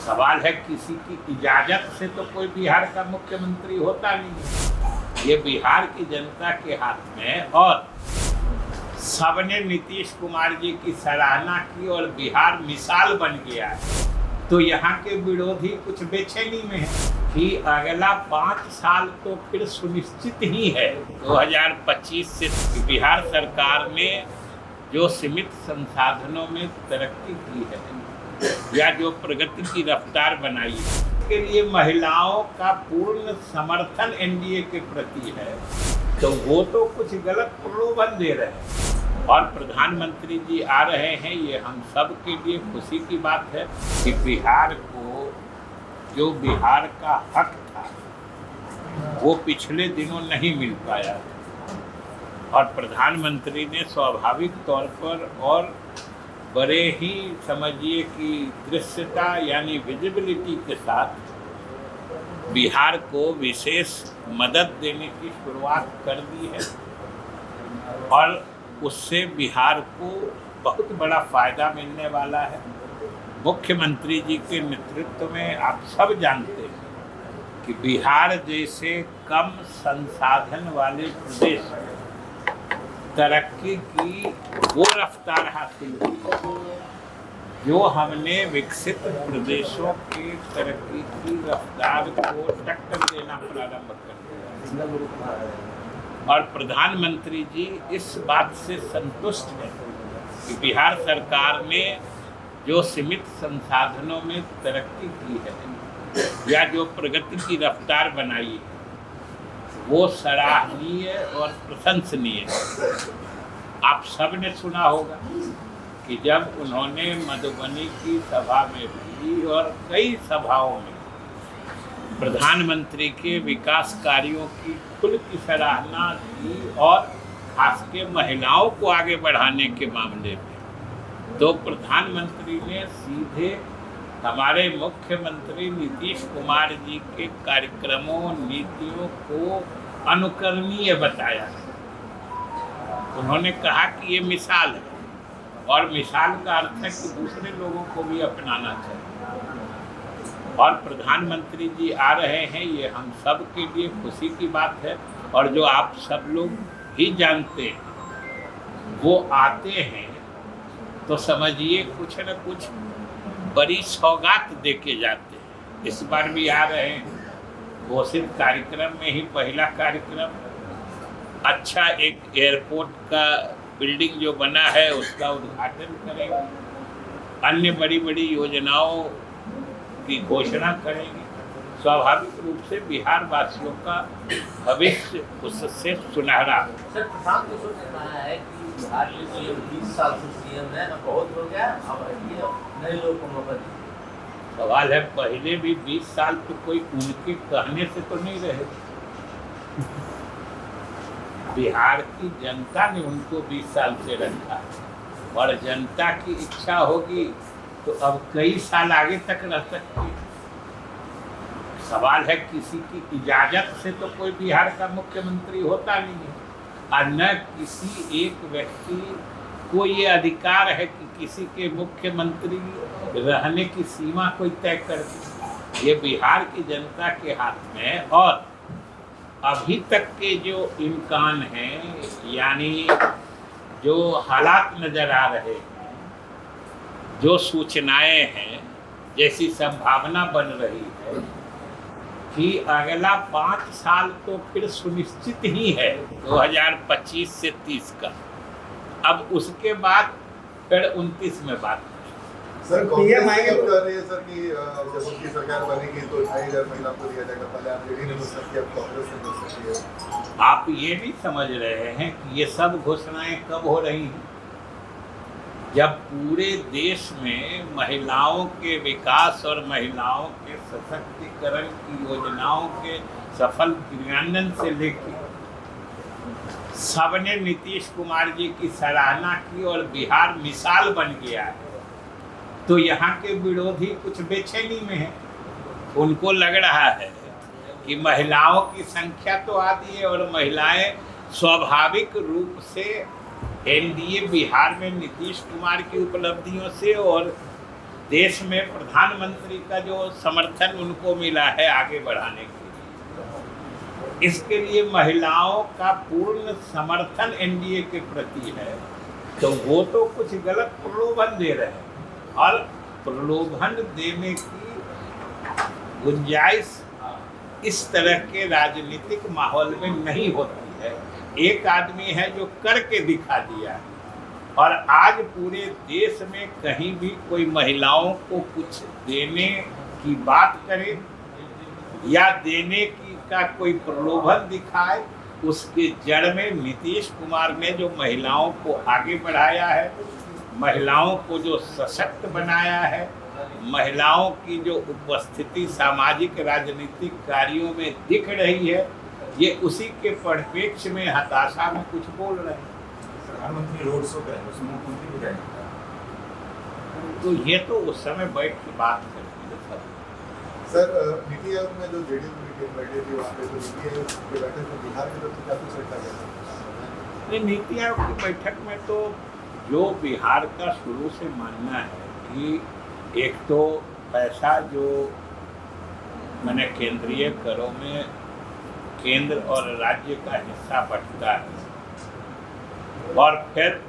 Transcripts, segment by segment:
सवाल है किसी की इजाजत से तो कोई बिहार का मुख्यमंत्री होता नहीं है। ये बिहार की जनता के हाथ में, और सबने नीतीश कुमार जी की सराहना की और बिहार मिसाल बन गया है। तो यहाँ के विरोधी कुछ बेचैनी में है कि अगला 5 साल तो फिर सुनिश्चित ही है। 2025 से बिहार सरकार ने जो सीमित संसाधनों में तरक्की की है या जो प्रगति की रफ्तार बनाई है, इसके लिए महिलाओं का पूर्ण समर्थन एनडीए के प्रति है। तो वो तो कुछ गलत प्रलोभन दे रहे हैं और प्रधानमंत्री जी आ रहे हैं। ये हम सब के लिए खुशी की बात है कि बिहार को जो बिहार का हक था वो पिछले दिनों नहीं मिल पाया और प्रधानमंत्री ने स्वाभाविक तौर पर और बड़े ही समझिए कि दृश्यता यानी विजिबिलिटी के साथ बिहार को विशेष मदद देने की शुरुआत कर दी है और उससे बिहार को बहुत बड़ा फायदा मिलने वाला है। मुख्यमंत्री जी के नेतृत्व में आप सब जानते हैं कि बिहार जैसे कम संसाधन वाले प्रदेश में तरक्की की वो रफ्तार हासिल की जो हमने विकसित प्रदेशों के तरक्की की रफ्तार को टक्कर देना प्रारंभ कर दिया। और प्रधानमंत्री जी इस बात से संतुष्ट हैं कि बिहार सरकार ने जो सीमित संसाधनों में तरक्की की है या जो प्रगति की रफ्तार बनाई है वो सराहनीय और प्रशंसनीय है। आप सब ने सुना होगा कि जब उन्होंने मधुबनी की सभा में भी और कई सभाओं में प्रधानमंत्री के विकास कार्यों की खुल की सराहना की और खास के महिलाओं को आगे बढ़ाने के मामले में, तो प्रधानमंत्री ने सीधे हमारे मुख्यमंत्री नीतीश कुमार जी के कार्यक्रमों नीतियों को अनुकरणीय बताया। उन्होंने कहा कि ये मिसाल है और मिसाल का अर्थ है कि दूसरे लोगों को भी अपनाना चाहिए। और प्रधानमंत्री जी आ रहे हैं, ये हम सब के लिए खुशी की बात है। और जो आप सब लोग भी जानते हैं वो आते हैं तो समझिए कुछ न कुछ बड़ी सौगात दे के जाते हैं। इस बार भी आ रहे हैं, घोषित कार्यक्रम में ही पहला कार्यक्रम अच्छा एक एयरपोर्ट का बिल्डिंग जो बना है उसका उद्घाटन करेंगे, अन्य बड़ी बड़ी योजनाओं की घोषणा करेंगे। स्वाभाविक रूप से बिहार वासियों का भविष्य उससे सुनहरा। सर, प्रशांत किशोर ने कहा है कि बिहार के 20 साल से सीएम है, अब बहुत हो गया, अब नए लोग को मौका दीजिए। सवाल है पहले भी 20 साल तो कोई उनके कहने से तो नहीं रहे। बिहार की जनता ने उनको 20 साल से रखा और जनता की इच्छा होगी तो अब कई साल आगे तक रह सकती है। सवाल है किसी की इजाजत से तो कोई बिहार का मुख्यमंत्री होता नहीं है और न किसी एक व्यक्ति को ये अधिकार है कि किसी के मुख्यमंत्री रहने की सीमा कोई तय कर दे। ये बिहार की जनता के हाथ में, और अभी तक के जो इम्कान हैं यानी जो हालात नज़र आ रहे हैं, जो सूचनाएं हैं, जैसी संभावना बन रही है कि अगला 5 साल तो फिर सुनिश्चित ही है 2025 से 30 का। अब उसके बाद फिर 29 में बात सर कांग्रेस कर रही है सर कि जब उनकी सरकार बनेगी तो 2,500 महिला को दिया जाएगा। पहले आप लेडी ने मतलब कि अब कांग्रेस ने कर सकती है। आप ये भी समझ रहे हैं कि ये सब घोषणाएं कब हो रही हैं जब पूरे देश में महिलाओं के विकास और महिलाओं के सशक्तिकरण की योजनाओं के सफल क्रियान्वयन से लेकर सबने नीतीश कुमार जी की सराहना की और बिहार मिसाल बन गया है। तो यहाँ के विरोधी कुछ बेचैनी में है। उनको लग रहा है कि महिलाओं की संख्या तो आती है और महिलाएं स्वाभाविक रूप से एनडीए बिहार में नीतीश कुमार की उपलब्धियों से और देश में प्रधानमंत्री का जो समर्थन उनको मिला है आगे बढ़ाने के लिए, इसके लिए महिलाओं का पूर्ण समर्थन एनडीए के प्रति है, तो वो तो कुछ गलत प्रलोभन दे रहे हैं और प्रलोभन देने की गुंजाइश इस तरह के राजनीतिक माहौल में नहीं होती है। एक आदमी है जो करके दिखा दिया है और आज पूरे देश में कहीं भी कोई महिलाओं को कुछ देने की बात करे या देने की का कोई प्रलोभन दिखाए, उसके जड़ में नीतीश कुमार ने जो महिलाओं को आगे बढ़ाया है, महिलाओं को जो सशक्त बनाया है, महिलाओं की जो उपस्थिति सामाजिक राजनीतिक कार्यों में दिख रही है, ये उसी के परिप्रेक्ष्य में हताशा में कुछ बोल रहे हैं। प्रधानमंत्री रोड शो करें, उसमें मुख्यमंत्री भी जाएंगे, तो ये तो उस समय बैठ के बात करेंगे। सर नीति आयोग में जो जेडीयू मीटिंग बैठी थी वहाँ पे, तो नीति आयोग की बैठक में बिहार की तरफ से क्या कुछ चर्चा गया? नीति आयोग की बैठक में तो जो बिहार का शुरू से मानना है कि एक तो पैसा जो मैंने केंद्रीय करों में केंद्र और राज्य का हिस्सा बंटता है और फिर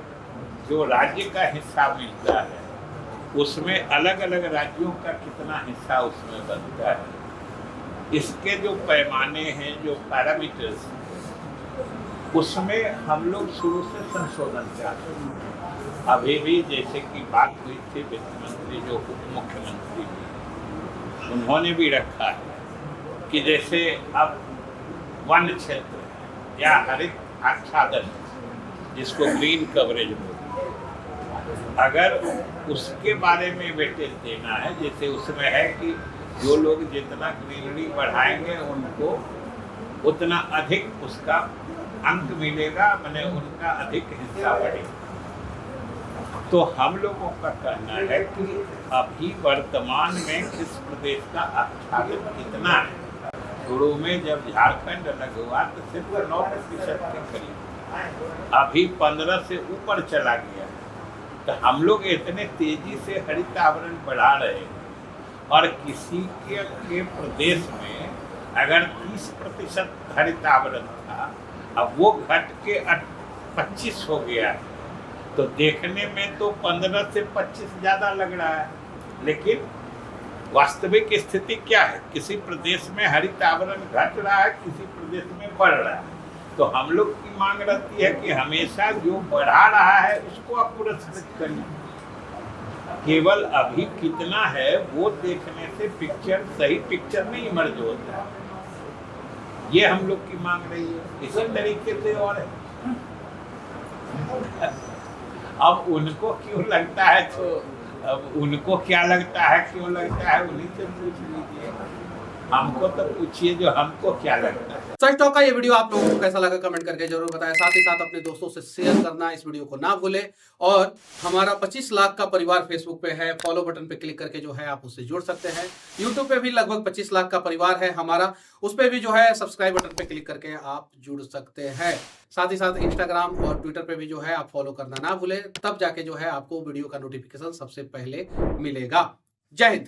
जो राज्य का हिस्सा मिलता है उसमें अलग अलग राज्यों का कितना हिस्सा उसमें बनता है, इसके जो पैमाने हैं, जो पैरामीटर्स, उसमें हम लोग शुरू से संशोधन चाहते हैं। अभी भी जैसे कि बात हुई थी वित्त मंत्री जो उप मुख्यमंत्री भी, उन्होंने भी रखा है कि जैसे अब वन क्षेत्र या हरित आच्छादन जिसको ग्रीन कवरेज बोलते हैं, अगर उसके बारे में वेटेज देना है, जैसे उसमें है कि जो लोग जितना ग्रीनरी बढ़ाएंगे उनको उतना अधिक उसका अंक मिलेगा, मैंने उनका अधिक हिस्सा बढ़ेगा। तो हम लोगों का कहना है कि अभी वर्तमान में किस प्रदेश का आच्छादन कितना है। शुरू में जब झारखंड अलग हुआ तो सिर्फ 9% के करीब, अभी 15 से ऊपर चला गया। तो हम लोग इतने तेजी से हरित आवरण बढ़ा रहे हैं और किसी के प्रदेश में अगर 30% हरित आवरण था, अब वो घट के 25 हो गया है, तो देखने में तो 15 से 25 ज़्यादा लग रहा है, लेकिन वास्तविक स्थिति क्या है? किसी प्रदेश में हरित आवरण घट रहा है, किसी प्रदेश में बढ़ रहा है। तो हम लोग की मांग रहती है कि हमेशा जो बढ़ा रहा है उसको आप पुरस्कृत करिए। केवल अभी कितना है वो देखने से पिक्चर सही पिक्चर नहीं इमर्ज होता है। ये हम लोग की मांग रही है। इसी तरीके से और अब उनको क्यों लगता है, तो अब उनको क्या लगता है, क्यों लगता है, उन्हीं से पूछ लीजिए। हमको तो पूछिए जो हमको क्या लगता है। सच टॉक का ये वीडियो आप लोगों को कैसा लगा कमेंट करके जरूर बताएं। साथ ही साथ अपने दोस्तों से शेयर करना इस वीडियो को ना भूलें और हमारा 25 लाख का परिवार फेसबुक पे है, फॉलो बटन पे क्लिक करके जो है आप उससे जुड़ सकते हैं। यूट्यूब पे भी लगभग 25 लाख का परिवार है हमारा, उस पर भी जो है सब्सक्राइब बटन पे क्लिक करके आप जुड़ सकते हैं। साथ ही साथ इंस्टाग्राम और ट्विटर पे भी जो है आप फॉलो करना ना भूलें, तब जाके जो है आपको वीडियो का नोटिफिकेशन सबसे पहले मिलेगा। जय हिंद।